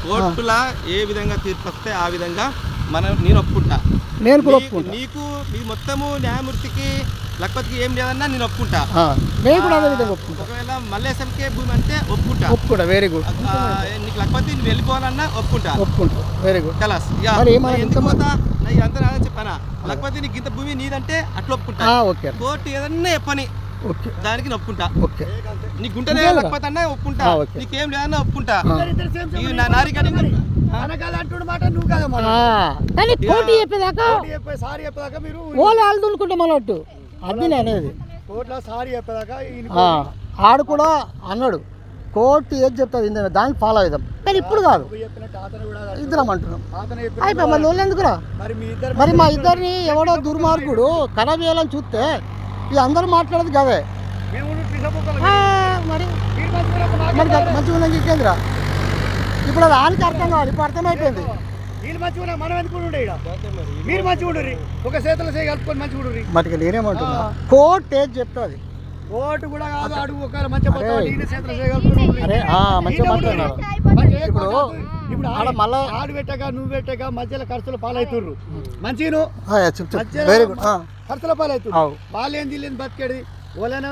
కోర్టులా ఏ విధంగా తీర్పు వస్తే ఆ విధంగా నేను ఒప్పుకుంటా. నేను కూడా ఒప్పుకుంటా. నీకు మీ మొత్తము న్యాయమూర్తికి లక్పతికి ఏం లేదన్నా నేను ఒప్పుకుంటా. నేను కూడా అదే విధంగా ఒప్పుకుంటా. ఒకవేళ మల్లేశంకే భూమి అంటే ఒప్పుకుంటా. Very good. నీకు లక్పతి నువ్వు వెళ్ళిపోవాలన్నా ఒప్పుకుంటా. Very good. కలాస్ అంతా చెప్పానా లక్పతి నీకు ఇంత భూమి నీదంటే అట్లా ఒప్పుకుంటా. కోర్టు ఏదన్నా చెప్పని దానికి ఒప్పుకుంటా. నీకు గుంటనే లక్పతి అన్నా ఒప్పుకుంటా. నీకేం లేదన్నా ఒప్పుకుంటా. కానీ కోర్టు చెప్పేదాకా ఓలే ఆడుకుంటే మనట్టు అది అనేది ఆడు కూడా అన్నాడు కోర్టు ఏది చెప్తుంది దానికి ఫాలో అవుదాం. కానీ ఇప్పుడు కాదు, ఇద్దరం అంటున్నాం. అయిపోయి మరి వాళ్ళు ఎందుకురా? మరి మా ఇద్దరిని ఎవడో దుర్మార్గుడు ఖరాబ్ చేయాలని చూస్తే ఇక అందరూ మాట్లాడేది కదే. మరి మరి మంచిగా ఉన్నది ఇంకేందిరా? ఇప్పుడు అది ఆనికి అర్థం కావాలి. ఇప్పుడు అర్థమైపోయింది. మటుకు నేనేమంటున్నా కోర్టు ఏది చెప్తుంది కోర్టు కూడా కాదు. అడుగు ఒక మంచి ఇప్పుడు మళ్ళీ ఆడు పెట్టగా నువ్వు పెట్టగా మధ్యలో ఖర్చుల పాలవుతుర్రు. మంచిగా ఖర్చుల పాలవుతుర్రు. వాళ్ళు ఏం తెలియదు బతికేది ఓలేనా